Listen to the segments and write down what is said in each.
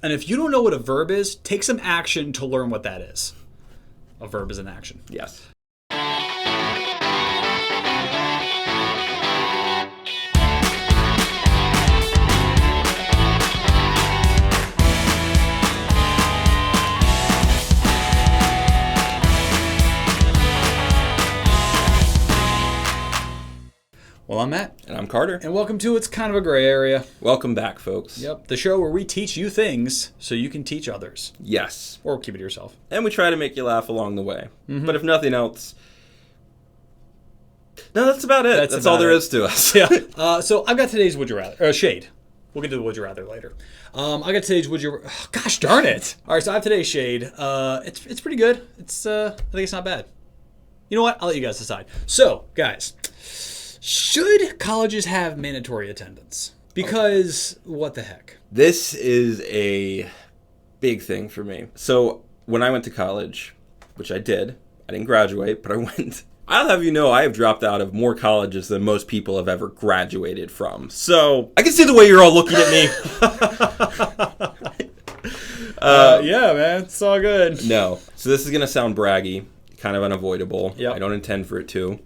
And if you don't know what a verb is, take some action to learn what that is. A verb is an action. Yes. Well, I'm Matt. And I'm Carter. And welcome to It's Kind of a Gray Area. Welcome back, folks. Yep, the show where we teach you things so you can teach others. Yes. Or keep it to yourself. And we try to make you laugh along the way. Mm-hmm. But if nothing else... No, that's about it. That's all there is to us. Yeah. So I've got today's Would You Rather. Shade. We'll get to the Would You Rather later. I got today's Would You... Oh, gosh darn it. All right, so I have today's Shade. It's pretty good. I think it's not bad. You know what? I'll let you guys decide. So, guys... Should colleges have mandatory attendance? Because what the heck? This is a big thing for me. So when I went to college, which I didn't graduate, but I went. I'll have you know I have dropped out of more colleges than most people have ever graduated from. So I can see the way you're all looking at me. Yeah, man. It's all good. No. So this is going to sound braggy, kind of unavoidable. Yep. I don't intend for it to.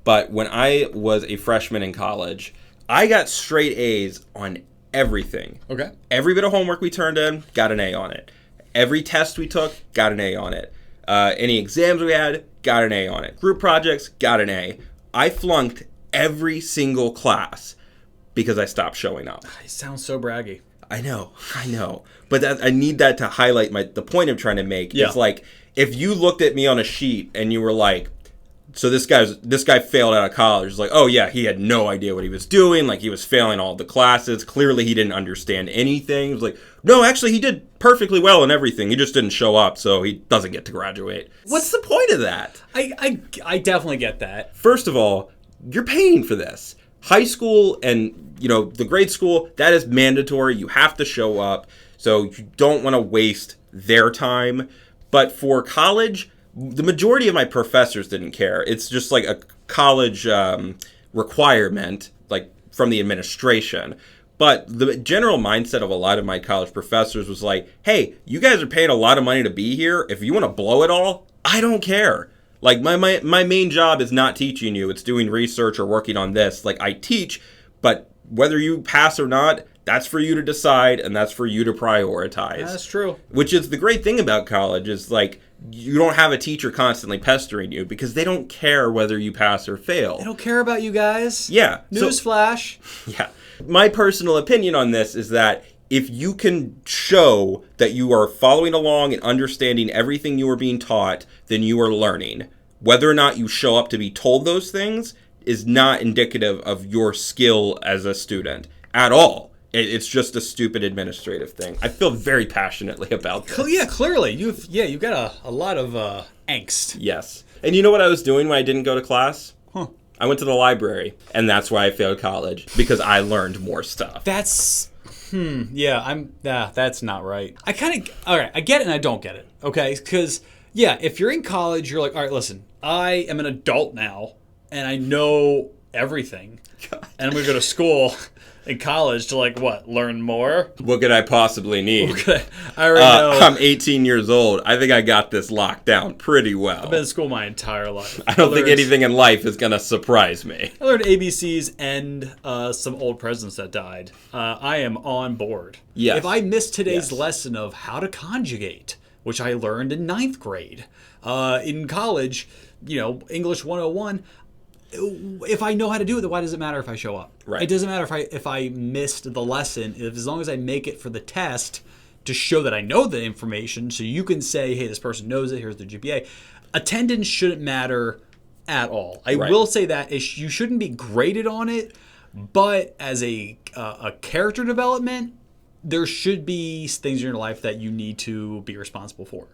But when I was a freshman in college, I got straight A's on everything. Okay. Every bit of homework we turned in, got an A on it. Every test we took, got an A on it. Any exams we had, got an A on it. Group projects, got an A. I flunked every single class because I stopped showing up. It sounds so braggy. I know. But I need that to highlight the point I'm trying to make. Yeah. It's like, if you looked at me on a sheet and you were like, so this guy failed out of college. It's like, oh yeah, he had no idea what he was doing. Like, he was failing all the classes. Clearly he didn't understand anything. It was like, no, actually he did perfectly well in everything. He just didn't show up, so he doesn't get to graduate. What's the point of that? I definitely get that. First of all, you're paying for this. High school and, the grade school, that is mandatory. You have to show up. So you don't want to waste their time. But for college, the majority of my professors didn't care. It's just like a college requirement, like from the administration. But the general mindset of a lot of my college professors was like, hey, you guys are paying a lot of money to be here. If you want to blow it all, I don't care. Like, my main job is not teaching you. It's doing research or working on this. Like, I teach, but whether you pass or not, that's for you to decide, and that's for you to prioritize. That's true. Which is the great thing about college is, like, you don't have a teacher constantly pestering you because they don't care whether you pass or fail. They don't care about you guys. Yeah. Newsflash. Yeah. My personal opinion on this is that if you can show that you are following along and understanding everything you are being taught, then you are learning. Whether or not you show up to be told those things is not indicative of your skill as a student at all. It's just a stupid administrative thing. I feel very passionately about this. Yeah, clearly. You've got a lot of angst. Yes. And you know what I was doing when I didn't go to class? Huh. I went to the library, and that's why I failed college, because I learned more stuff. That's not right. I get it and I don't get it, okay? Because, yeah, if you're in college, you're like, all right, listen, I am an adult now, and I know everything, God. And I'm going to go to school in college to, like, what, learn more? What could I possibly need? Okay. I already know. I'm 18 years old. I think I got this locked down pretty well. I've been in school my entire life. I don't think anything in life is going to surprise me. I learned ABCs and some old presidents that died. I am on board. Yes. If I missed today's lesson of how to conjugate, which I learned in 9th grade, in college, English 101, if I know how to do it, then why does it matter if I show up? Right. It doesn't matter if I missed the lesson. As long as I make it for the test to show that I know the information, so you can say, hey, this person knows it, here's their GPA. Attendance shouldn't matter at all. I will say that you shouldn't be graded on it, but as a character development, there should be things in your life that you need to be responsible for.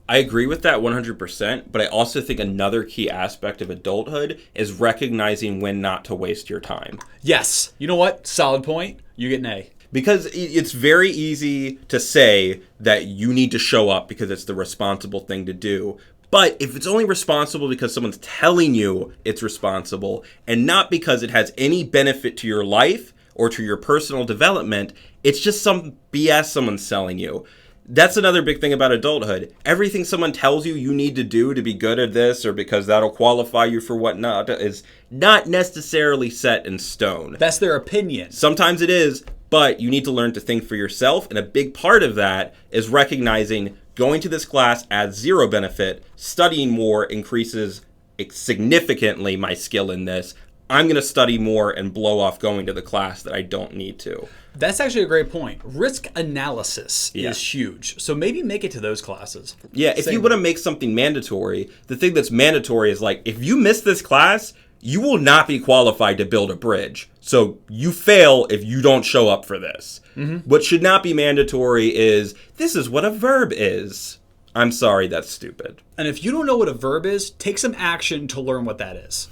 I agree with that 100%, but I also think another key aspect of adulthood is recognizing when not to waste your time. Yes. You know what? Solid point. You get an A. Because it's very easy to say that you need to show up because it's the responsible thing to do. But if it's only responsible because someone's telling you it's responsible and not because it has any benefit to your life or to your personal development, it's just some BS someone's selling you. That's another big thing about adulthood. Everything someone tells you you need to do to be good at this or because that'll qualify you for whatnot is not necessarily set in stone. That's their opinion. Sometimes it is, but you need to learn to think for yourself. And a big part of that is recognizing going to this class adds zero benefit. Studying more increases significantly my skill in this. I'm going to study more and blow off going to the class that I don't need to. That's actually a great point. Risk analysis is huge. So maybe make it to those classes. Yeah, if you want to make something mandatory, the thing that's mandatory is like, if you miss this class, you will not be qualified to build a bridge. So you fail if you don't show up for this. What should not be mandatory is, this is what a verb is. I'm sorry, that's stupid. And if you don't know what a verb is, take some action to learn what that is.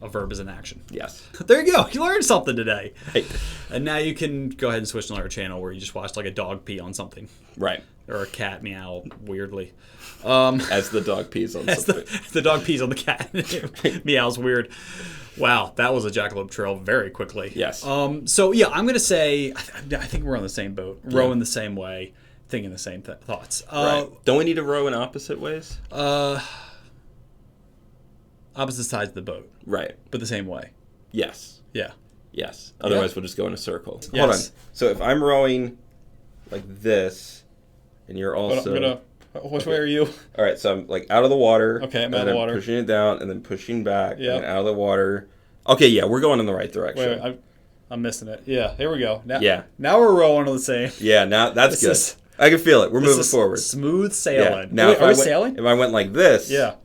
A verb is an action. Yes. There you go. You learned something today. Right. And now you can go ahead and switch to another channel where you just watch like a dog pee on something. Right. Or a cat meow weirdly. As the dog pees on something. The dog pees on the cat. Meows weird. Wow, that was a jackalope trail very quickly. Yes. So yeah, I'm going to say, I think we're on the same boat. Rowing the same way. Thinking the same thoughts. Right. Don't we need to row in opposite ways? Opposite sides of the boat. Right. But the same way. Yes. Yeah. Yes. Otherwise, we'll just go in a circle. Yes. Hold on. So if I'm rowing like this, and you're also... Which way are you? All right, so I'm like out of the water. Okay, I'm out of the water. Pushing it down, and then pushing back, Yeah. and out of the water. Okay, yeah, we're going in the right direction. Wait, I'm missing it. Yeah, here we go. Now, Yeah. Now we're rowing on the same. Yeah, now that's good. Is, I can feel it. We're moving is forward. Smooth sailing. Yeah. Now, Wait, are we sailing? If I went like this, Yeah.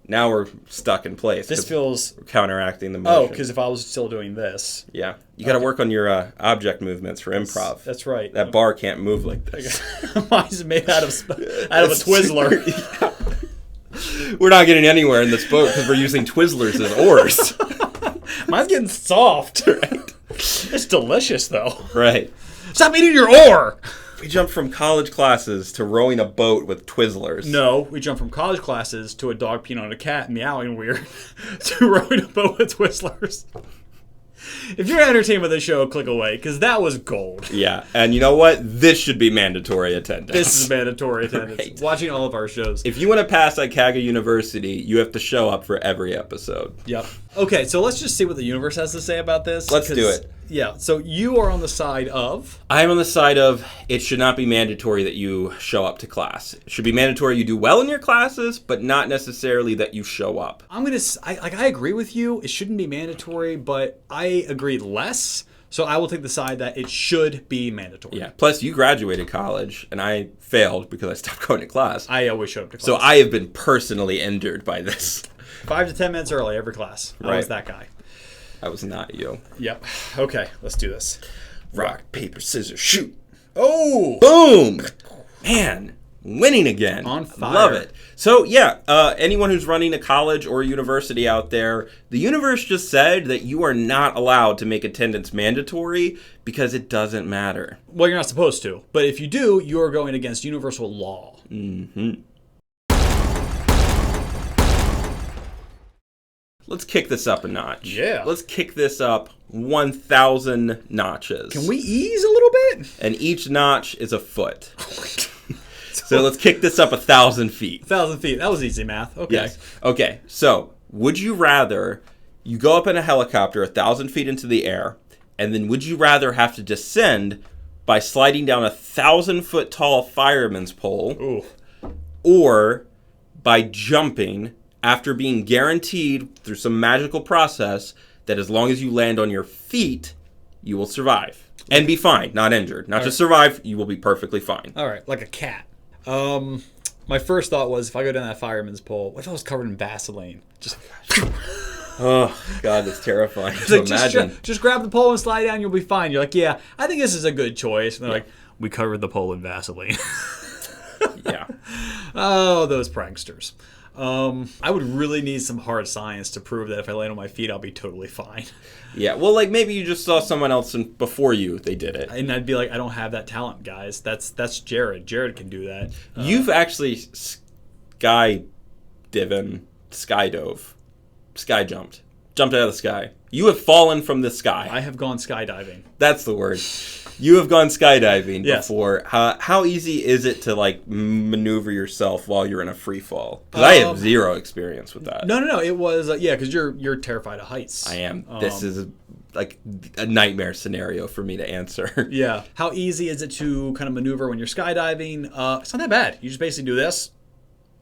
Now we're stuck in place. This feels... We're counteracting the motion. Oh, because if I was still doing this... Yeah. You got to work on your object movements for improv. That's right. That bar can't move like this. Mine's made out of a Twizzler. We're not getting anywhere in this boat because we're using Twizzlers as oars. Mine's getting soft. Right? It's delicious, though. Right. Stop eating your oar! We jumped from college classes to rowing a boat with Twizzlers. No, we jumped from college classes to a dog peeing on a cat meowing weird to rowing a boat with Twizzlers. If you're entertained with this show, click away, because that was gold. Yeah, and you know what? This should be mandatory attendance. This is mandatory attendance. Right. Watching all of our shows. If you want to pass IKAGA University, you have to show up for every episode. Yep. Okay, so let's just see what the universe has to say about this. Let's do it. Yeah, so you are on the side of... I am on the side of it should not be mandatory that you show up to class. It should be mandatory you do well in your classes, but not necessarily that you show up. I agree with you. It shouldn't be mandatory, but I agree less. So I will take the side that it should be mandatory. Yeah. Plus, you graduated college, and I failed because I stopped going to class. I always show up to class. So I have been personally injured by this. 5 to 10 minutes early every class. I was that guy. I was not you. Yep. Okay, let's do this. Rock, paper, scissors, shoot. Oh! Boom! Man, winning again. On fire. Love it. So, yeah, anyone who's running a college or a university out there, the universe just said that you are not allowed to make attendance mandatory because it doesn't matter. Well, you're not supposed to. But if you do, you are going against universal law. Mm-hmm. Let's kick this up a notch. Yeah. Let's kick this up 1,000 notches. Can we ease a little bit? And each notch is a foot. So let's kick this up 1,000 feet. 1,000 feet. That was easy math. Okay. Yes. Okay. So would you rather you go up in a helicopter 1,000 feet into the air, and then would you rather have to descend by sliding down 1,000-foot tall fireman's pole, Ooh. or by jumping after being guaranteed through some magical process that as long as you land on your feet, you will survive and be fine, not injured. Not just survive, you will be perfectly fine. All right, like a cat. My first thought was if I go down that fireman's pole, what if I was covered in Vaseline? Just Oh, God, that's terrifying to imagine. Just grab the pole and slide down, you'll be fine. You're like, yeah, I think this is a good choice. And they're like, we covered the pole in Vaseline. Yeah. Oh, those pranksters. I would really need some hard science to prove that if I land on my feet, I'll be totally fine. Yeah, well, like maybe you just saw someone else before you, they did it. And I'd be like, I don't have that talent, guys. That's Jared. Jared can do that. You've actually sky jumped jumped out of the sky. You have fallen from the sky. I have gone skydiving. That's the word. You have gone skydiving Yes. before. How easy is it to like maneuver yourself while you're in a free fall? Because I have zero experience with that. No. It was because you're terrified of heights. I am. This is like a nightmare scenario for me to answer. Yeah. How easy is it to kind of maneuver when you're skydiving? It's not that bad. You just basically do this,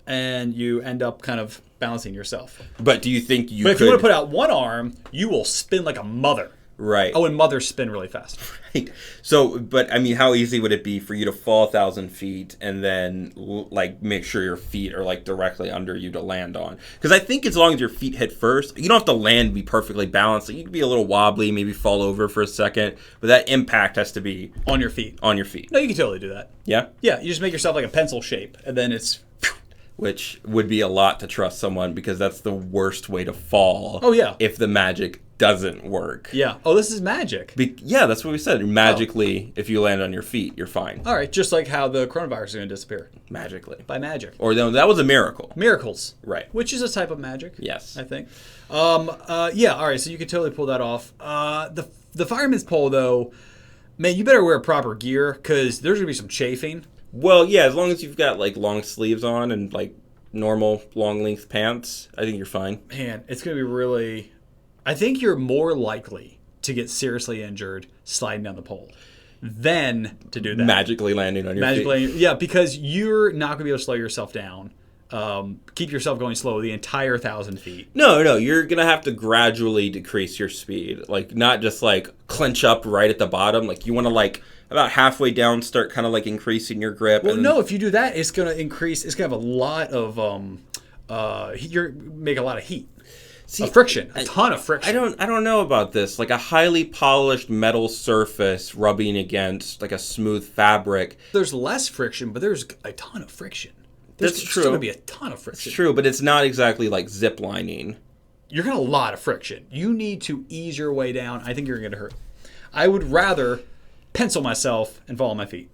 and you end up kind of balancing yourself. But do you think you? But if you want to put out one arm, you will spin like a mother. Right. Oh, and mothers spin really fast. Right. So, but I mean, how easy would it be for you to fall 1,000 feet and then like make sure your feet are like directly under you to land on? Because I think as long as your feet hit first, you don't have to land be perfectly balanced. Like, you can be a little wobbly, maybe fall over for a second, but that impact has to be On your feet. on your feet. No, you can totally do that. Yeah. Yeah, you just make yourself like a pencil shape, and then it's... Which would be a lot to trust someone because that's the worst way to fall. Oh, yeah. If the magic doesn't work. Yeah. Oh, this is magic. Yeah, that's what we said. Magically, if you land on your feet, you're fine. All right, just like how the coronavirus is going to disappear. Magically. By magic. Or no, that was a miracle. Miracles. Right. Which is a type of magic. Yes. I think. Yeah, all right, so you could totally pull that off. The fireman's pole, though, man, you better wear proper gear because there's going to be some chafing. Well, yeah, as long as you've got like long sleeves on and like normal long length pants, I think you're fine. Man, it's going to be really... I think you're more likely to get seriously injured sliding down the pole than to do that. Magically landing on your feet. Yeah, because you're not going to be able to slow yourself down. Keep yourself going slow the entire 1,000 feet. No, you're going to have to gradually decrease your speed. Like, not just like clench up right at the bottom. Like, you want to like about halfway down start kind of like increasing your grip. Well, no, if you do that, it's going to increase. It's going to have a lot of make a lot of heat. See, friction, a ton of friction. I don't know about this. Like a highly polished metal surface rubbing against like a smooth fabric. There's less friction, but there's a ton of friction. That's true. There's going to be a ton of friction. It's true, but it's not exactly like zip lining. You're going to have a lot of friction. You need to ease your way down. I think you're going to hurt. I would rather pencil myself and fall on my feet.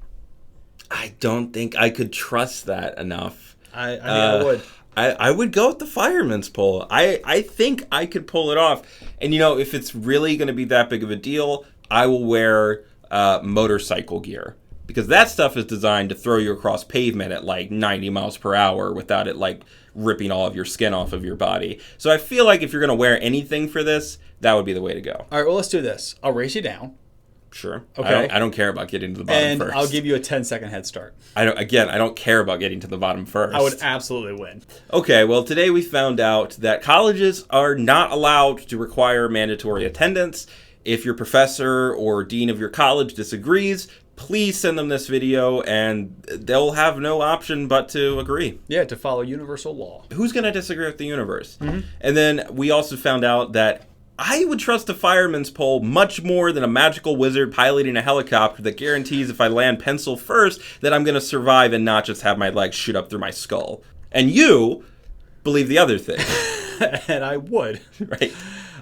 I don't think I could trust that enough. I think I would. I would go with the fireman's pole. I think I could pull it off. And, you know, if it's really going to be that big of a deal, I will wear motorcycle gear. Because that stuff is designed to throw you across pavement at like 90 miles per hour without it like ripping all of your skin off of your body. So I feel like if you're going to wear anything for this, that would be the way to go. All right, well, let's do this. I'll race you down. Sure. Okay. I don't care about getting to the bottom first. And I'll give you a 10-second head start. I don't care about getting to the bottom first. I would absolutely win. Okay, well, today we found out that colleges are not allowed to require mandatory attendance. If your professor or dean of your college disagrees, please send them this video and they'll have no option but to agree. Yeah, to follow universal law. Who's going to disagree with the universe? Mm-hmm. And then we also found out that I would trust a fireman's pole much more than a magical wizard piloting a helicopter that guarantees if I land pencil first that I'm going to survive and not just have my legs shoot up through my skull. And you believe the other thing. And I would. Right.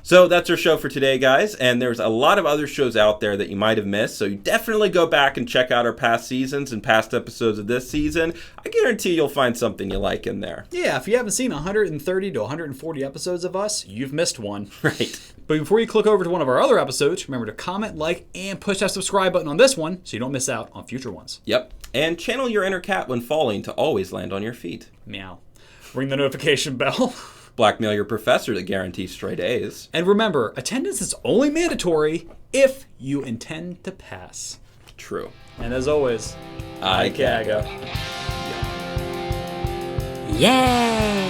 So that's our show for today, guys. And there's a lot of other shows out there that you might have missed. So you definitely go back and check out our past seasons and past episodes of this season. I guarantee you'll find something you like in there. Yeah, if you haven't seen 130 to 140 episodes of us, you've missed one. Right. But before you click over to one of our other episodes, remember to comment, like, and push that subscribe button on this one so you don't miss out on future ones. Yep. And channel your inner cat when falling to always land on your feet. Meow. Ring the notification bell. Blackmail your professor to guarantee straight A's. And remember, attendance is only mandatory if you intend to pass. True. And as always, IKAGA. Yay!